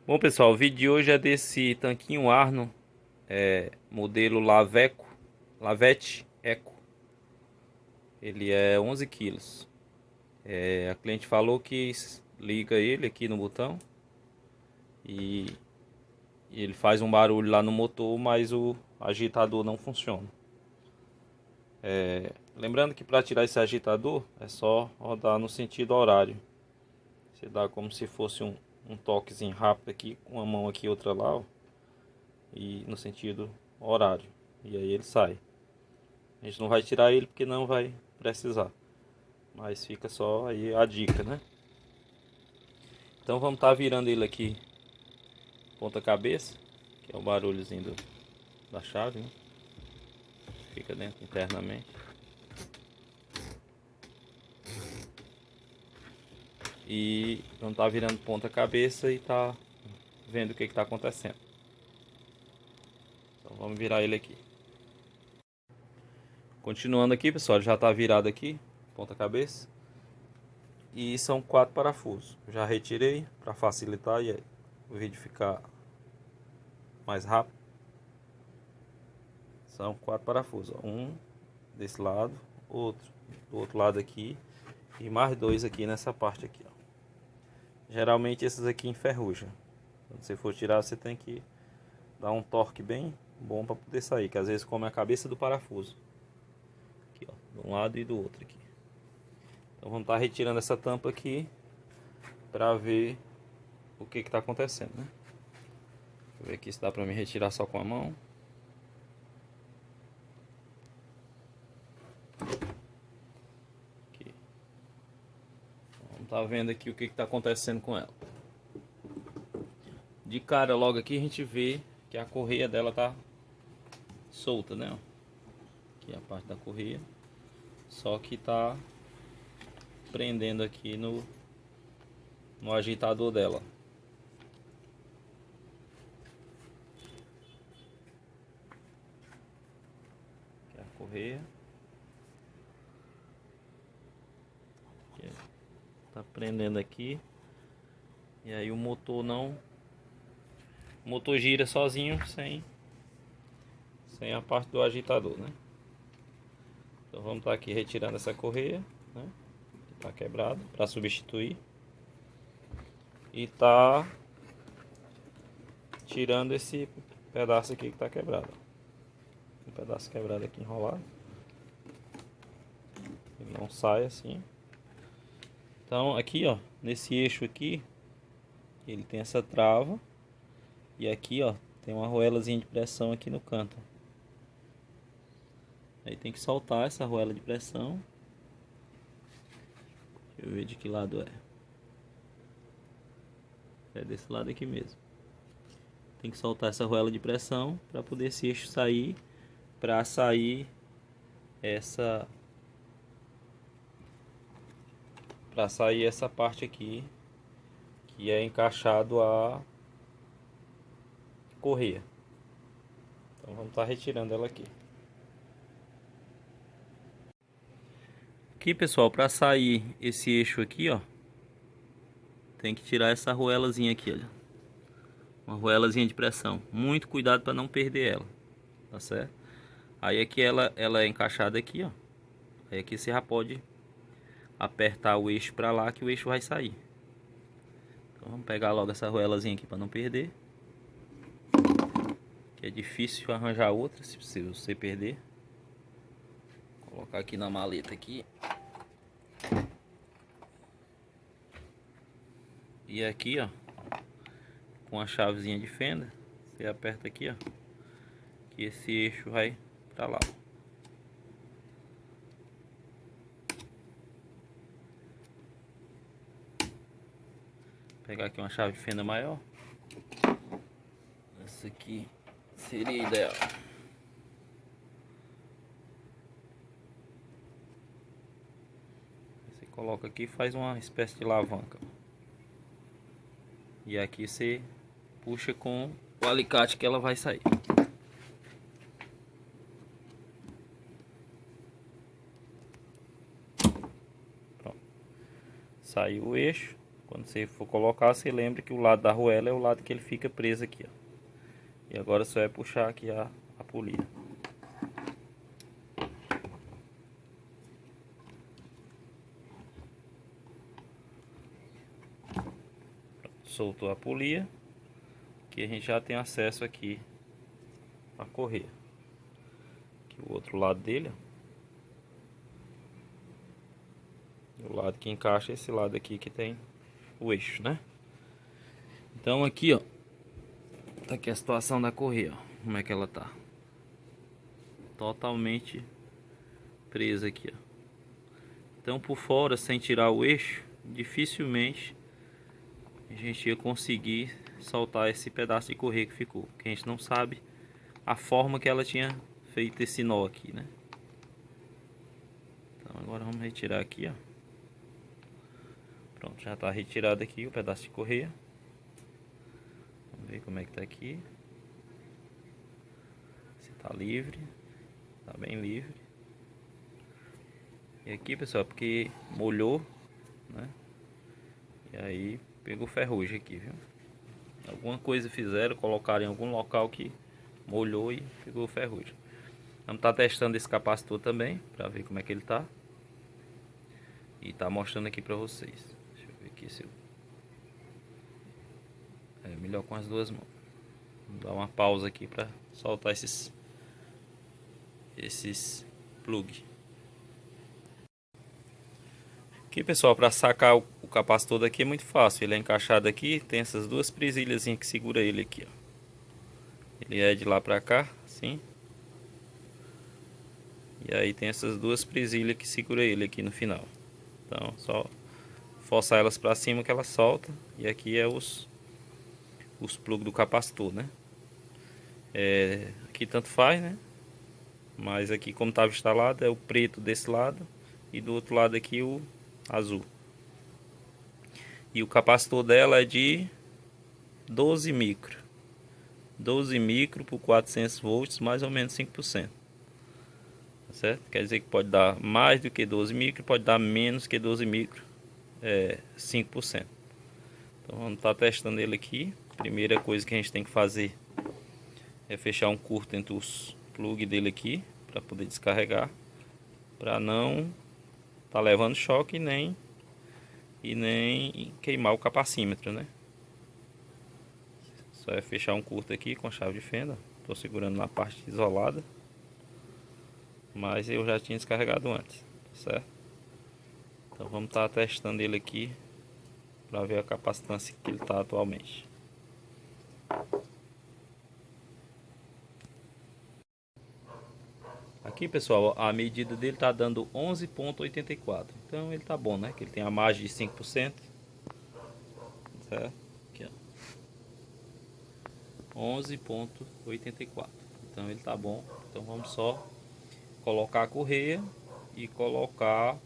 Bom, pessoal, o vídeo de hoje é desse tanquinho Arno, modelo Lavette Eco. Ele é 11 quilos. A cliente falou que liga ele aqui no botão e, e ele faz um barulho lá no motor, mas o agitador não funciona. Lembrando que para tirar esse agitador é só rodar no sentido horário. Você dá como se fosse um toquezinho rápido aqui, com uma mão aqui e outra lá, ó, e no sentido horário. E aí ele sai. A gente não vai tirar ele porque não vai precisar. Mas fica só aí a dica, né? Então vamos estar virando ele aqui ponta cabeça, que é o barulhozinho da chave, né? Fica dentro internamente. E vamos estar virando ponta cabeça e tá vendo o que está acontecendo. Então vamos virar ele aqui. Continuando aqui, pessoal, já está virado aqui, ponta cabeça. E são 4 parafusos. Já retirei para facilitar e o vídeo ficar mais rápido. São 4 parafusos. Um desse lado, outro do outro lado aqui e mais 2 aqui nessa parte aqui, ó. Geralmente esses aqui enferrujam. Quando você for tirar, você tem que dar um torque bem bom para poder sair, que às vezes come a cabeça do parafuso. Aqui, ó, de um lado e do outro aqui. Então vamos estar retirando essa tampa aqui para ver o que está acontecendo, né? Deixa eu ver aqui se dá para me retirar só com a mão. Aqui. Vamos estar vendo aqui o que está acontecendo com ela. De cara logo aqui a gente vê que a correia dela tá solta, né? Aqui é a parte da correia. Só que tá prendendo aqui no agitador dela. Aqui é a correia. Aqui, tá prendendo aqui. E aí o motor não... O motor gira sozinho sem a parte do agitador, né? Então vamos estar aqui retirando essa correia, né? Que está quebrada, para substituir. E tá tirando esse pedaço aqui que está quebrado. Um pedaço quebrado aqui enrolado. Ele não sai assim. Então aqui, ó, nesse eixo aqui, ele tem essa trava. E aqui, ó, tem uma arruelazinha de pressão aqui no canto. Aí tem que soltar essa arruela de pressão. Deixa eu ver de que lado é. É desse lado aqui mesmo. Tem que soltar essa arruela de pressão para poder esse eixo sair. Para sair essa... Para sair essa parte aqui, que é encaixado a correia. Então vamos estar retirando ela aqui. Aqui, pessoal, para sair esse eixo aqui, ó, tem que tirar essa arruelazinha aqui, olha. Uma arruelazinha de pressão. Muito cuidado para não perder ela, tá certo? Aí aqui ela é encaixada aqui, ó. Aí aqui você já pode apertar o eixo para lá que o eixo vai sair. Então vamos pegar logo essa arruelazinha aqui para não perder. Que é difícil arranjar outra se você perder. Vou colocar aqui na maleta aqui. E aqui, ó, com a chavezinha de fenda, você aperta aqui, ó, que esse eixo vai para lá. Vou pegar aqui uma chave de fenda maior. Essa aqui seria ideal. Você coloca aqui e faz uma espécie de alavanca. E aqui você puxa com o alicate que ela vai sair. Pronto. Saiu o eixo. Quando você for colocar, você lembra que o lado da arruela é o lado que ele fica preso aqui, ó. E agora só é puxar aqui a polia. Soltou a polia, que a gente já tem acesso aqui a correr. Aqui o outro lado dele, ó. O lado que encaixa é esse lado aqui que tem o eixo, né? Então aqui, ó, tá aqui a situação da correia, ó. Como é que ela tá? Totalmente presa aqui, ó. Então por fora, sem tirar o eixo, dificilmente a gente ia conseguir soltar esse pedaço de correia que ficou, porque a gente não sabe a forma que ela tinha feito esse nó aqui, né? Então agora vamos retirar aqui, ó. Pronto, já está retirado aqui o pedaço de correia. Vamos ver como é que tá aqui. Se tá livre, tá bem livre. E aqui, pessoal, porque molhou, né? E aí pegou ferrugem aqui, viu? Alguma coisa fizeram, colocaram em algum local que molhou e pegou ferrugem. Vamos estar testando esse capacitor também, para ver como é que ele tá. E tá mostrando aqui para vocês. Deixa eu ver aqui se eu... É melhor com as duas mãos. Vou dar uma pausa aqui para soltar esses plug. Aqui, pessoal, para sacar o capacitor daqui é muito fácil. Ele é encaixado aqui, tem essas duas presilhas que segura ele aqui, ó. Ele é de lá para cá, assim. E aí tem essas duas presilhas que segura ele aqui no final. Então, só forçar elas para cima que ela solta. E aqui é os plugs do capacitor, né? Aqui tanto faz, né? Mas aqui, como estava instalado, é o preto desse lado e do outro lado aqui o azul. E o capacitor dela é de 12 micro. 12 micro por 400 volts, mais ou menos 5%. Tá certo? Quer dizer que pode dar mais do que 12 micro, pode dar menos que 12 micro, 5%. Então vamos estar testando ele aqui. Primeira coisa que a gente tem que fazer é fechar um curto entre os plugs dele aqui, para poder descarregar, para não tá levando choque e nem queimar o capacímetro, né? Só é fechar um curto aqui com a chave de fenda. Estou segurando na parte isolada, mas eu já tinha descarregado antes, certo? Então vamos estar testando ele aqui para ver a capacitância que ele está atualmente. Aqui, pessoal, a medida dele está dando 11,84. Então ele tá bom, né? Que ele tem a margem de 5%. Certo? Aqui, ó. 11,84. Então ele tá bom. Então vamos só colocar a correia e colocar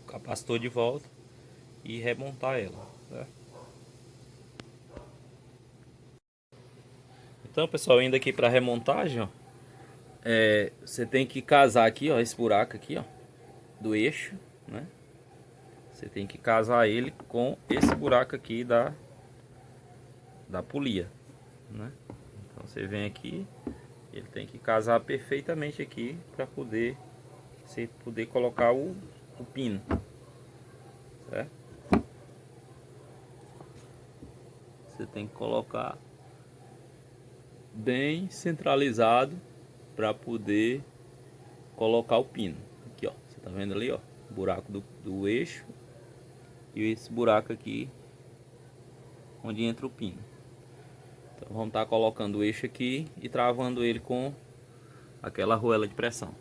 o capacitor de volta e remontar ela, certo? Então, pessoal, indo aqui para remontagem, ó, você tem que casar aqui, ó, esse buraco aqui, ó, do eixo, né? Você tem que casar ele com esse buraco aqui da polia, né? Então você vem aqui, ele tem que casar perfeitamente aqui para poder você poder colocar o pino, certo? Você tem que colocar bem centralizado para poder colocar o pino. Aqui, ó, você tá vendo ali, ó, o buraco do eixo e esse buraco aqui onde entra o pino. Então vamos estar colocando o eixo aqui e travando ele com aquela arruela de pressão.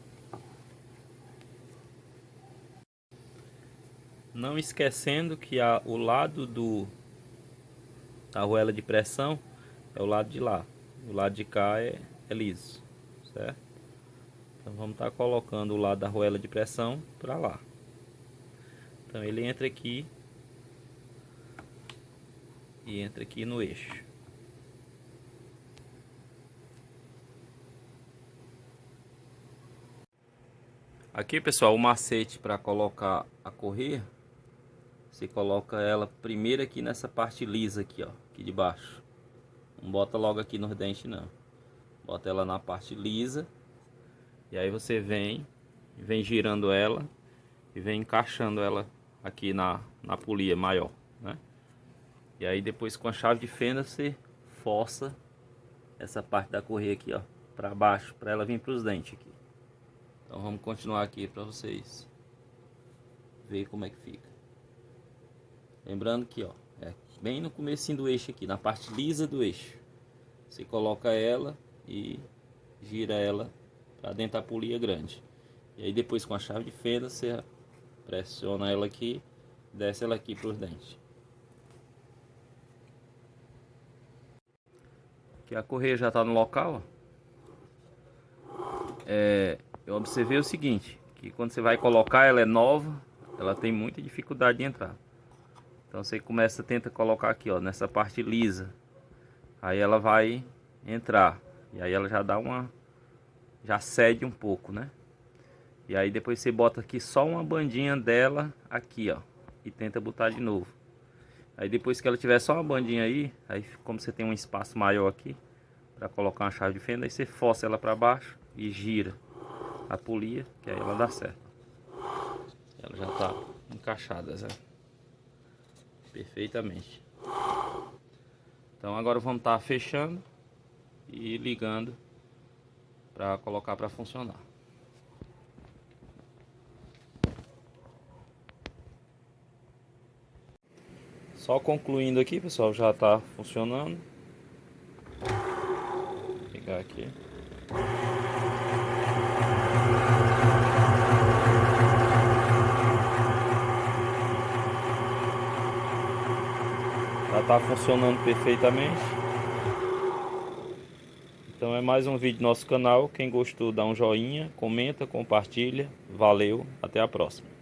Não esquecendo que o lado da arruela de pressão é o lado de lá, o lado de cá é liso, certo? Então vamos estar colocando o lado da arruela de pressão para lá. Então ele entra aqui e entra aqui no eixo. Aqui, pessoal, o macete para colocar a correia. você coloca ela primeiro aqui nessa parte lisa aqui, ó, aqui de baixo. Não bota logo aqui nos dentes não. Bota ela na parte lisa. E aí você vem girando ela e vem encaixando ela aqui na polia maior, né? E aí depois com a chave de fenda você força essa parte da correia aqui, ó, para baixo, para ela vir para os dentes aqui. Então vamos continuar aqui para vocês ver como é que fica. Lembrando que, ó, é bem no comecinho do eixo aqui, na parte lisa do eixo. Você coloca ela e gira ela para dentro da polia grande. E aí depois com a chave de fenda você pressiona ela aqui, desce ela aqui para os dentes. Aqui a correia já está no local, ó. Eu observei o seguinte, que quando você vai colocar, ela é nova, ela tem muita dificuldade de entrar. Então você tenta colocar aqui, ó, nessa parte lisa. Aí ela vai entrar. E aí ela já cede um pouco, né? E aí depois você bota aqui só uma bandinha dela aqui, ó, e tenta botar de novo. Aí depois que ela tiver só uma bandinha aí como você tem um espaço maior aqui para colocar uma chave de fenda, aí você força ela para baixo e gira a polia, que aí ela dá certo. Ela já tá encaixada, né? Perfeitamente. Então agora vamos estar fechando e ligando para colocar para funcionar. Só concluindo aqui, pessoal, já está funcionando. Vou pegar aqui. Já está funcionando perfeitamente. Então é mais um vídeo do nosso canal. Quem gostou, dá um joinha, comenta, compartilha. Valeu, até a próxima.